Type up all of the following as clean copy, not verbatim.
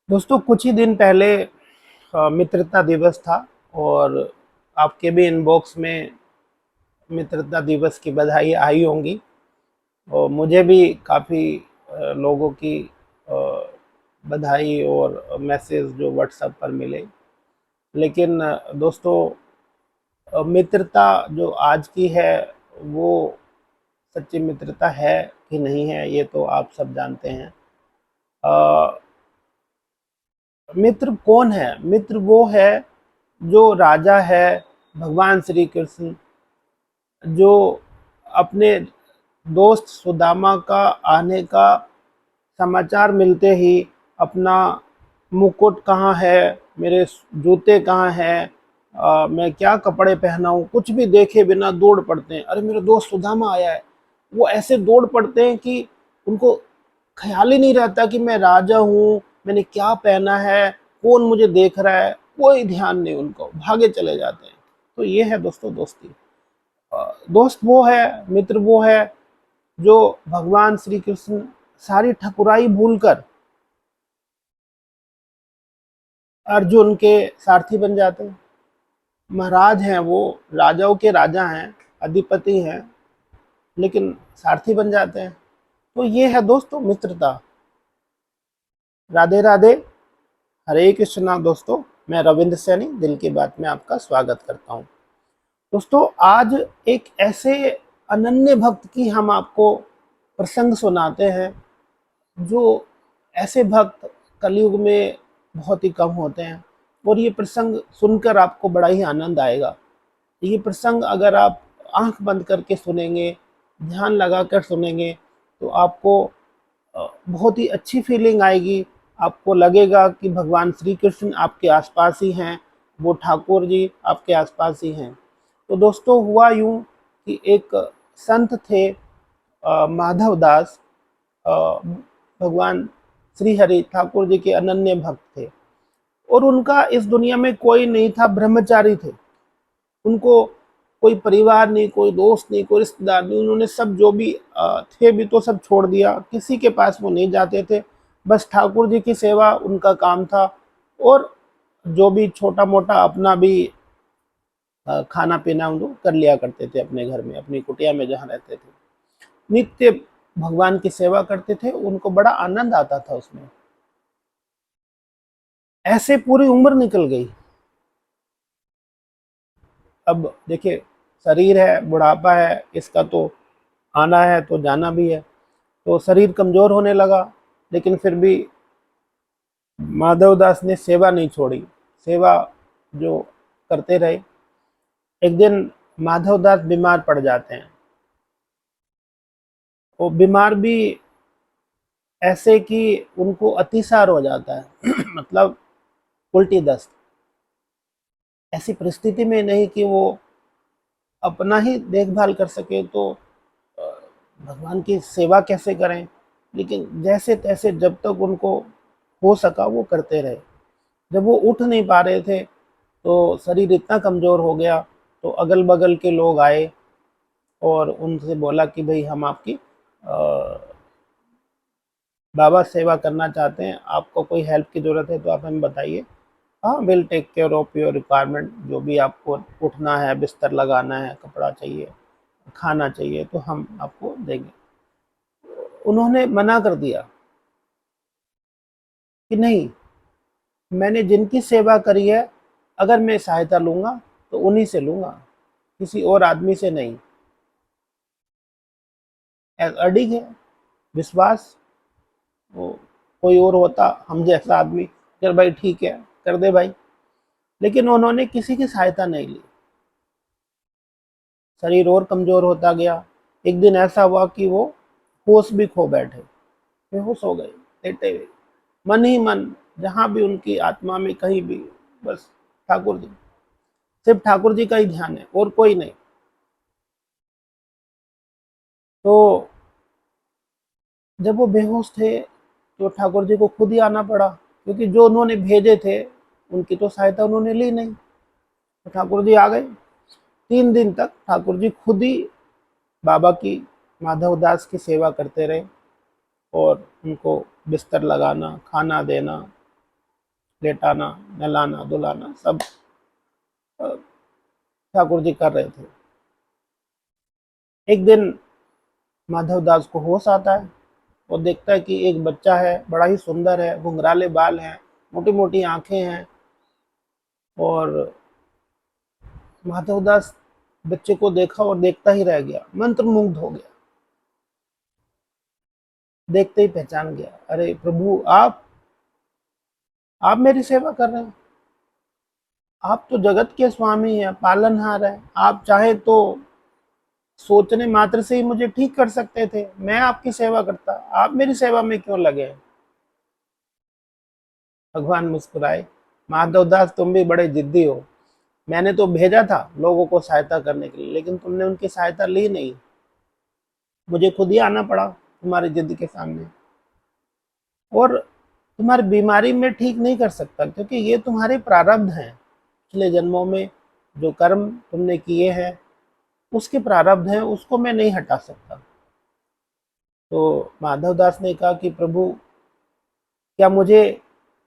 दोस्तों कुछ ही दिन पहले मित्रता दिवस था और आपके भी इनबॉक्स में मित्रता दिवस की बधाई आई होंगी और मुझे भी काफ़ी लोगों की बधाई और मैसेज जो व्हाट्सएप पर मिले। लेकिन दोस्तों मित्रता जो आज की है वो सच्ची मित्रता है कि नहीं है ये तो आप सब जानते हैं। अ, मित्र कौन है? मित्र वो है जो राजा है, भगवान श्री कृष्ण, जो अपने दोस्त सुदामा का आने का समाचार मिलते ही अपना मुकुट कहाँ है, मेरे जूते कहाँ हैं, मैं क्या कपड़े पहनाऊँ, कुछ भी देखे बिना दौड़ पड़ते हैं। अरे मेरा दोस्त सुदामा आया है। वो ऐसे दौड़ पड़ते हैं कि उनको ख्याल ही नहीं रहता कि मैं राजा हूँ, मैंने क्या पहना है, कौन मुझे देख रहा है, कोई ध्यान नहीं, उनको भागे चले जाते हैं। तो ये है दोस्तों दोस्ती। दोस्त वो है, मित्र वो है जो भगवान श्री कृष्ण सारी ठकुराई भूलकर अर्जुन के सारथी बन जाते हैं। महाराज हैं, वो राजाओं के राजा हैं, अधिपति हैं, लेकिन सारथी बन जाते हैं। तो ये है दोस्तों मित्रता। राधे राधे, हरे कृष्णा। दोस्तों मैं रविंद्र सैनी दिल की बात में आपका स्वागत करता हूँ। दोस्तों आज एक ऐसे अनन्य भक्त की हम आपको प्रसंग सुनाते हैं, जो ऐसे भक्त कलयुग में बहुत ही कम होते हैं और ये प्रसंग सुनकर आपको बड़ा ही आनंद आएगा। ये प्रसंग अगर आप आंख बंद करके सुनेंगे, ध्यान लगाकर सुनेंगे, तो आपको बहुत ही अच्छी फीलिंग आएगी। आपको लगेगा कि भगवान श्री कृष्ण आपके आसपास ही हैं, वो ठाकुर जी आपके आसपास ही हैं। तो दोस्तों हुआ यूं कि एक संत थे, माधव दास, भगवान श्री हरि ठाकुर जी के अनन्य भक्त थे और उनका इस दुनिया में कोई नहीं था, ब्रह्मचारी थे। उनको कोई परिवार नहीं, कोई दोस्त नहीं, कोई रिश्तेदार नहीं। उन्होंने सब जो भी थे भी तो सब छोड़ दिया, किसी के पास वो नहीं जाते थे। बस ठाकुर जी की सेवा उनका काम था और जो भी छोटा मोटा अपना भी खाना पीना वो कर लिया करते थे अपने घर में, अपनी कुटिया में जहाँ रहते थे। नित्य भगवान की सेवा करते थे, उनको बड़ा आनंद आता था उसमें। ऐसे पूरी उम्र निकल गई। अब देखिए, शरीर है, बुढ़ापा है, इसका तो आना है तो जाना भी है। तो शरीर कमजोर होने लगा, लेकिन फिर भी माधवदास ने सेवा नहीं छोड़ी, सेवा जो करते रहे। एक दिन माधवदास बीमार पड़ जाते हैं। वो बीमार भी ऐसे कि उनको अतिसार हो जाता है मतलब उल्टी दस्त। ऐसी परिस्थिति में नहीं कि वो अपना ही देखभाल कर सके, तो अ, भगवान की सेवा कैसे करें। लेकिन जैसे तैसे जब तक उनको हो सका वो करते रहे। जब वो उठ नहीं पा रहे थे तो शरीर इतना कमज़ोर हो गया, तो अगल बगल के लोग आए और उनसे बोला कि भाई हम आपकी बाबा सेवा करना चाहते हैं, आपको कोई हेल्प की ज़रूरत है तो आप हमें बताइए। हाँ, will take care of your requirement. जो भी आपको उठना है, बिस्तर लगाना है, कपड़ा चाहिए, खाना चाहिए, तो हम आपको देंगे। उन्होंने मना कर दिया कि नहीं, मैंने जिनकी सेवा करी है, अगर मैं सहायता लूँगा तो उन्हीं से लूँगा, किसी और आदमी से नहीं। अडिग है, विश्वास। वो कोई और होता हम जैसा आदमी, चल भाई ठीक है, कर दे भाई। लेकिन उन्होंने किसी की सहायता नहीं ली। शरीर और कमज़ोर होता गया। एक दिन ऐसा हुआ कि वो होश भी खो बैठे, बेहोश हो गए, लेटे हुए। मन ही मन, जहाँ भी उनकी आत्मा में कहीं भी, बस ठाकुर जी, सिर्फ ठाकुर जी का ही ध्यान है और कोई नहीं। तो जब वो बेहोश थे तो ठाकुर जी को खुद ही आना पड़ा, क्योंकि जो उन्होंने भेजे थे उनकी तो सहायता उन्होंने ली नहीं। तो ठाकुर जी आ गए। 3 दिन तक ठाकुर जी खुद ही बाबा की, माधव दास की सेवा करते रहे और उनको बिस्तर लगाना, खाना देना, लेटाना, नहलाना धुलाना सब ठाकुर जी कर रहे थे। एक दिन माधव दास को होश आता है, वो देखता है कि एक बच्चा है, बड़ा ही सुंदर है, घुंघराले बाल हैं, मोटी मोटी आंखें हैं। और माधव दास बच्चे को देखा और देखता ही रह गया, मंत्रमुग्ध हो गया। देखते ही पहचान गया, अरे प्रभु, आप मेरी सेवा कर रहे हैं। आप तो जगत के स्वामी हैं, पालनहार हैं। आप चाहे तो सोचने मात्र से ही मुझे ठीक कर सकते थे, मैं आपकी सेवा करता, आप मेरी सेवा में क्यों लगे हैं? भगवान मुस्कुराए, माधवदास तुम भी बड़े जिद्दी हो। मैंने तो भेजा था लोगों को सहायता करने के लिए, लेकिन तुमने उनकी सहायता ली नहीं। मुझे खुद ही आना पड़ा तुम्हारी जिद के सामने। और तुम्हारी बीमारी में ठीक नहीं कर सकता, क्योंकि ये तुम्हारे प्रारब्ध हैं। पिछले जन्मों में जो कर्म तुमने किए हैं उसके प्रारब्ध हैं, उसको मैं नहीं हटा सकता। तो माधवदास ने कहा कि प्रभु, क्या मुझे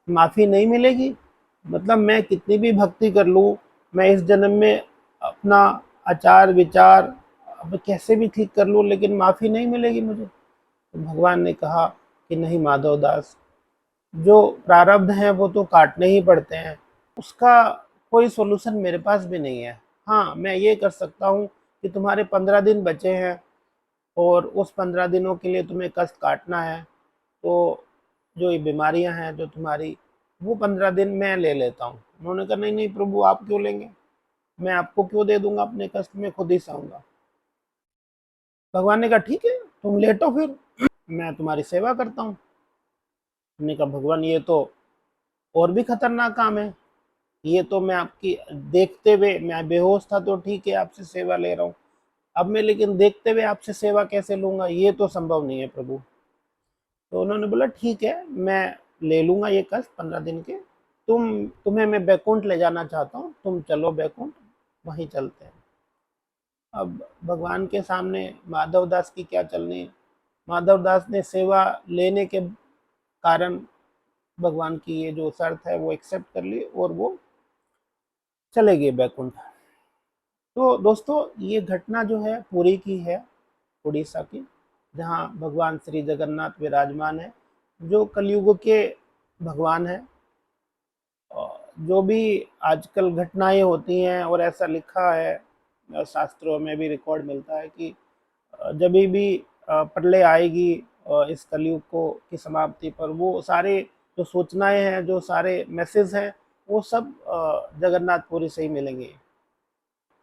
माफ़ी नहीं मिलेगी? मतलब मैं कितनी भी भक्ति कर लूँ, मैं इस जन्म में अपना आचार विचार अब कैसे भी ठीक कर लूँ, लेकिन माफ़ी नहीं मिलेगी मुझे। तो भगवान ने कहा कि नहीं माधवदास, जो प्रारब्ध हैं वो तो काटने ही पड़ते हैं, उसका कोई सॉल्यूशन मेरे पास भी नहीं है। हाँ, मैं ये कर सकता हूँ कि तुम्हारे 15 दिन बचे हैं और उस 15 दिनों के लिए तुम्हें कष्ट काटना है। तो जो ये बीमारियां हैं जो तुम्हारी, वो 15 दिन मैं ले लेता हूँ। उन्होंने कहा नहीं नहीं प्रभु, आप क्यों लेंगे, मैं आपको क्यों दे दूंगा, अपने कष्ट में खुद ही सहूंगा। भगवान ने कहा ठीक है, तुम लेटो फिर, मैं तुम्हारी सेवा करता हूँ। हमने कहा भगवान, ये तो और भी खतरनाक काम है। ये तो मैं आपकी देखते हुए, मैं बेहोश था तो ठीक है, आपसे सेवा ले रहा हूँ। अब मैं लेकिन देखते हुए आपसे सेवा कैसे लूंगा, ये तो संभव नहीं है प्रभु। तो उन्होंने बोला ठीक है, मैं ले लूंगा ये कष्ट 15 दिन के। तुम्हें मैं बैकुंठ ले जाना चाहता हूँ, तुम चलो बैकुंठ, वहीं चलते हैं। अब भगवान के सामने माधव दास की क्या चलनी है। माधव दास ने सेवा लेने के कारण भगवान की ये जो शर्त है वो एक्सेप्ट कर ली और वो चले गए बैकुंठ। तो दोस्तों, ये घटना जो है पुरी की है, उड़ीसा की, जहाँ भगवान श्री जगन्नाथ विराजमान है, जो कलयुग के भगवान है। जो भी आजकल घटनाएं होती हैं, और ऐसा लिखा है शास्त्रों में भी रिकॉर्ड मिलता है कि जब भी प्रलय आएगी इस कलयुग को की समाप्ति पर, वो सारे जो सूचनाएं हैं, जो सारे मैसेज हैं, वो सब जगन्नाथपुरी से ही मिलेंगे।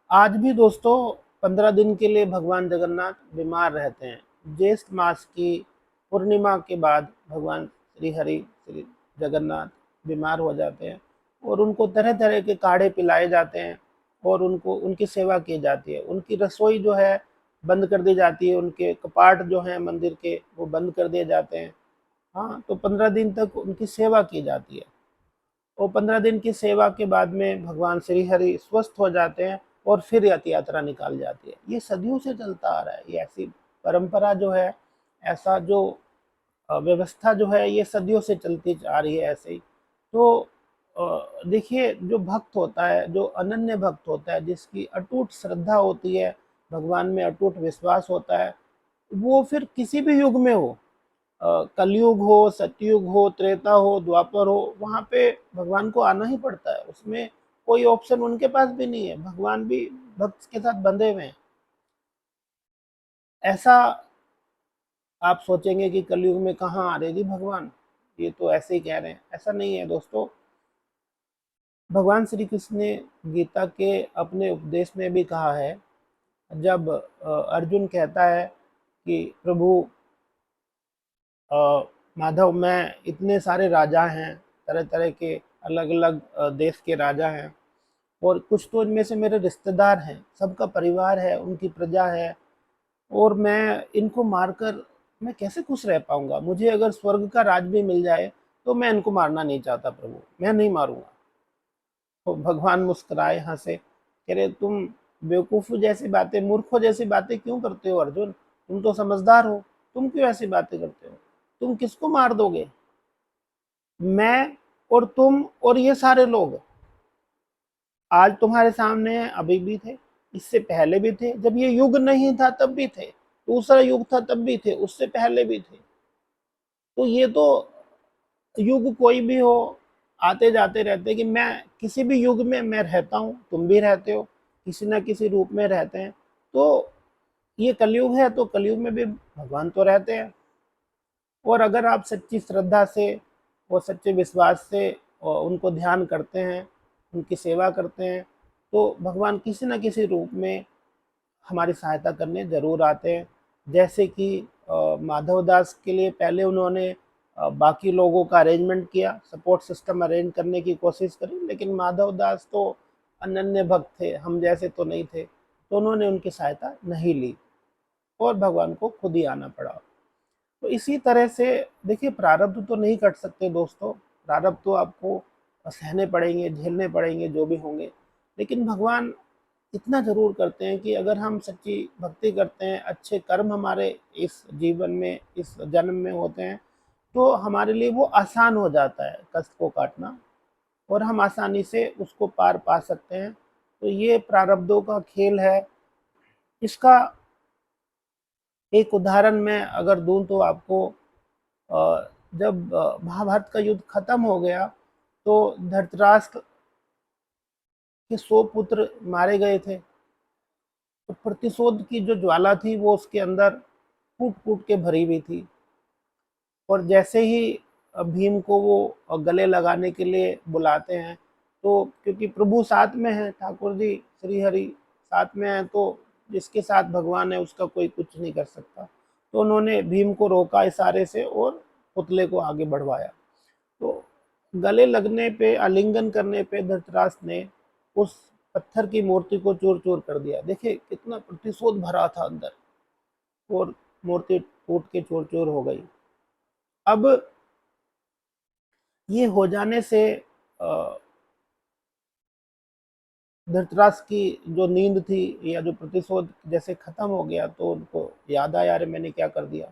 आज भी दोस्तों 15 दिन के लिए भगवान जगन्नाथ बीमार रहते हैं। ज्येष्ठ मास की पूर्णिमा के बाद भगवान श्री हरि श्री जगन्नाथ बीमार हो जाते हैं, और उनको तरह तरह के काढ़े पिलाए जाते हैं, और उनको उनकी सेवा की जाती है। उनकी रसोई जो है बंद कर दी जाती है, उनके कपाट जो हैं मंदिर के वो बंद कर दिए जाते हैं। हाँ, तो 15 दिन तक उनकी सेवा की जाती है। और 15 दिन की सेवा के बाद में भगवान श्री हरि स्वस्थ हो जाते हैं, और फिर रथ यात्रा निकाल जाती है। ये सदियों से चलता आ रहा है, ये ऐसी परंपरा जो है, ऐसा जो व्यवस्था जो है, ये सदियों से चलती आ रही है ऐसे ही। तो देखिए, जो भक्त होता है, जो अनन्य भक्त होता है, जिसकी अटूट श्रद्धा होती है, भगवान में अटूट विश्वास होता है, वो फिर किसी भी युग में हो, कलयुग हो, सतयुग हो, त्रेता हो, द्वापर हो, वहाँ पे भगवान को आना ही पड़ता है। उसमें कोई ऑप्शन उनके पास भी नहीं है, भगवान भी भक्त के साथ बंधे हुए हैं। ऐसा आप सोचेंगे कि कलयुग में कहाँ आ रहे जी भगवान, ये तो ऐसे ही कह रहे हैं, ऐसा नहीं है दोस्तों। भगवान श्री कृष्ण ने गीता के अपने उपदेश में भी कहा है, जब अर्जुन कहता है कि प्रभु माधव, मैं इतने सारे राजा हैं, तरह तरह के अलग अलग देश के राजा हैं, और कुछ तो इनमें से मेरे रिश्तेदार हैं, सबका परिवार है, उनकी प्रजा है, और मैं इनको मारकर मैं कैसे खुश रह पाऊंगा? मुझे अगर स्वर्ग का राज भी मिल जाए तो मैं इनको मारना नहीं चाहता प्रभु, मैं नहीं मारूंगा। तो भगवान मुस्कुराए, हंसे, कह रहे तुम बेवकूफ़ जैसी बातें, मूर्खों जैसी बातें क्यों करते हो अर्जुन? तुम तो समझदार हो, तुम क्यों ऐसी बातें करते हो? तुम किसको मार दोगे? मैं और तुम और ये सारे लोग आज तुम्हारे सामने हैं, अभी भी थे, इससे पहले भी थे, जब ये युग नहीं था तब भी थे, दूसरा युग था तब भी थे, उससे पहले भी थे। तो ये तो युग कोई भी हो, आते जाते रहते हैं कि मैं किसी भी युग में मैं रहता हूँ, तुम भी रहते हो, किसी न किसी रूप में रहते हैं। तो ये कलयुग है, तो कलयुग में भी भगवान तो रहते हैं। और अगर आप सच्ची श्रद्धा से और सच्चे विश्वास से उनको ध्यान करते हैं, उनकी सेवा करते हैं, तो भगवान किसी न किसी रूप में हमारी सहायता करने ज़रूर आते हैं। जैसे कि माधव दास के लिए पहले उन्होंने बाकी लोगों का अरेंजमेंट किया, सपोर्ट सिस्टम अरेंज करने की कोशिश करी, लेकिन माधव दास तो अनन्य भक्त थे, हम जैसे तो नहीं थे, तो उन्होंने उनकी सहायता नहीं ली और भगवान को खुद ही आना पड़ा। तो इसी तरह से देखिए, प्रारब्ध तो नहीं कट सकते दोस्तों, प्रारब्ध तो आपको सहने पड़ेंगे, झेलने पड़ेंगे जो भी होंगे, लेकिन भगवान इतना ज़रूर करते हैं कि अगर हम सच्ची भक्ति करते हैं, अच्छे कर्म हमारे इस जीवन में, इस जन्म में होते हैं, तो हमारे लिए वो आसान हो जाता है कष्ट को काटना, और हम आसानी से उसको पार पा सकते हैं। तो ये प्रारब्धों का खेल है। इसका एक उदाहरण मैं अगर दूं तो आपको, जब महाभारत का युद्ध खत्म हो गया, तो धृतराष्ट्र के 100 पुत्र मारे गए थे। तो प्रतिशोध की जो ज्वाला थी वो उसके अंदर कूट कूट के भरी हुई थी। और जैसे ही भीम को वो गले लगाने के लिए बुलाते हैं, तो क्योंकि प्रभु साथ में है, ठाकुर जी श्री हरि साथ में है, तो जिसके साथ भगवान है उसका कोई कुछ नहीं कर सकता। तो उन्होंने भीम को रोका इशारे से और पुतले को आगे बढ़वाया। तो गले लगने पे, आलिंगन करने पे धृतराष्ट्र ने उस पत्थर की मूर्ति को चूर चूर कर दिया। देखिए कितना प्रतिशोध भरा था अंदर, और मूर्ति टूट के चूर चूर हो गई। अब ये हो जाने से धृतराष्ट्र की जो नींद थी या जो प्रतिशोध जैसे खत्म हो गया, तो उनको याद आया, अरे मैंने क्या कर दिया।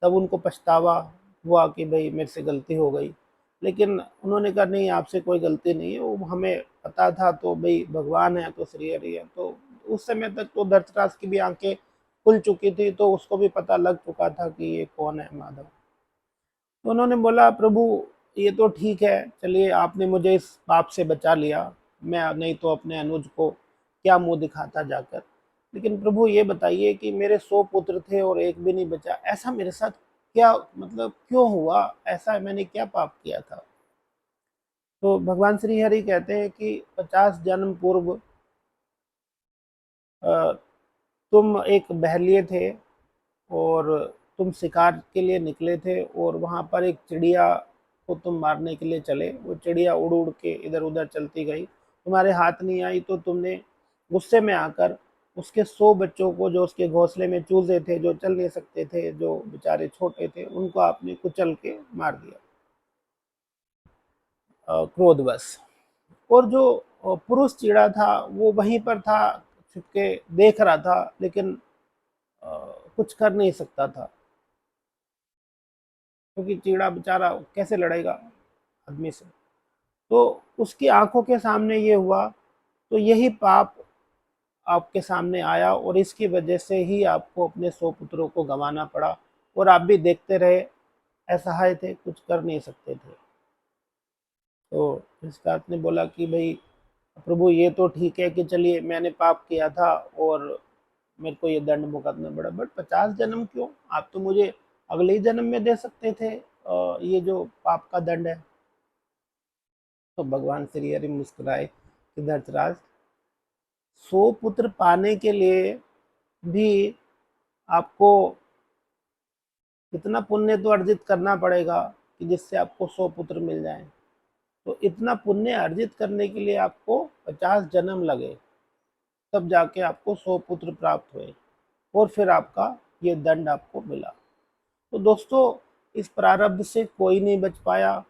तब उनको पछतावा हुआ कि भाई मेरे से गलती हो गई। लेकिन उन्होंने कहा नहीं, आपसे कोई गलती नहीं है, वो हमें पता था, तो भाई भगवान है तो श्री हरि है। तो उस समय तक तो धृतराष्ट्र की भी आंखें खुल चुकी थी, तो उसको भी पता लग चुका था कि ये कौन है माधव। तो उन्होंने बोला, प्रभु ये तो ठीक है, चलिए आपने मुझे इस पाप से बचा लिया, मैं नहीं तो अपने अनुज को क्या मुंह दिखाता जाकर। लेकिन प्रभु ये बताइए कि मेरे 100 पुत्र थे और एक भी नहीं बचा, ऐसा मेरे साथ क्या, मतलब क्यों हुआ, ऐसा मैंने क्या पाप किया था। तो भगवान श्री हरि कहते हैं कि 50 जन्म पूर्व तुम एक बहलिए थे, और तुम शिकार के लिए निकले थे, और वहाँ पर एक चिड़िया को तुम मारने के लिए चले। वो चिड़िया उड़ उड़ के इधर उधर चलती गई, तुम्हारे हाथ नहीं आई, तो तुमने गुस्से में आकर उसके 100 बच्चों को, जो उसके घोंसले में चूजे थे, जो चल नहीं सकते थे, जो बेचारे छोटे थे, उनको आपने कुचल के मार दिया क्रोधवश। और जो पुरुष चीड़ा था वो वहीं पर था, छुपके देख रहा था, लेकिन अ, कुछ कर नहीं सकता था, क्योंकि चीड़ा बेचारा कैसे लड़ेगा आदमी से। तो उसकी आंखों के सामने ये हुआ, तो यही पाप आपके सामने आया, और इसकी वजह से ही आपको अपने 100 पुत्रों को गंवाना पड़ा, और आप भी देखते रहे, असहाय थे, कुछ कर नहीं सकते थे। तो इसका ने बोला कि भाई प्रभु ये तो ठीक है कि चलिए मैंने पाप किया था और मेरे को ये दंड भुगतना पड़ा, बट 50 जन्म क्यों, आप तो मुझे अगले ही जन्म में दे सकते थे ये जो पाप का दंड है। तो भगवान श्री हरि मुस्कुराए कि धृतराज, 100 पुत्र पाने के लिए भी आपको कितना पुण्य तो अर्जित करना पड़ेगा कि जिससे आपको 100 पुत्र मिल जाएं। तो इतना पुण्य अर्जित करने के लिए आपको 50 जन्म लगे, तब जाके आपको 100 पुत्र प्राप्त हुए, और फिर आपका ये दंड आपको मिला। तो दोस्तों, इस प्रारब्ध से कोई नहीं बच पाया,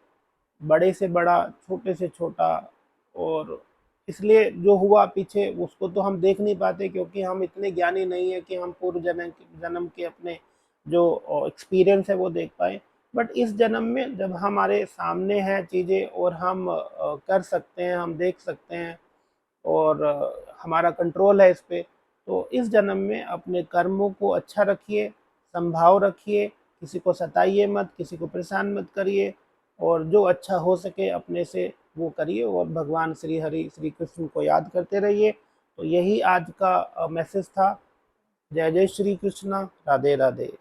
बड़े से बड़ा, छोटे से छोटा। और इसलिए जो हुआ पीछे उसको तो हम देख नहीं पाते, क्योंकि हम इतने ज्ञानी नहीं है कि हम पूर्व जन्म के अपने जो एक्सपीरियंस है वो देख पाए। बट इस जन्म में जब हमारे सामने है चीज़ें और हम कर सकते हैं, हम देख सकते हैं और हमारा कंट्रोल है इस पे, तो इस जन्म में अपने कर्मों को अच्छा रखिए, संभाव रखिए, किसी को सताइए मत, किसी को परेशान मत करिए, और जो अच्छा हो सके अपने से वो करिए, और भगवान श्री हरि श्री कृष्ण को याद करते रहिए। तो यही आज का मैसेज था। जय जय श्री कृष्णा, राधे राधे।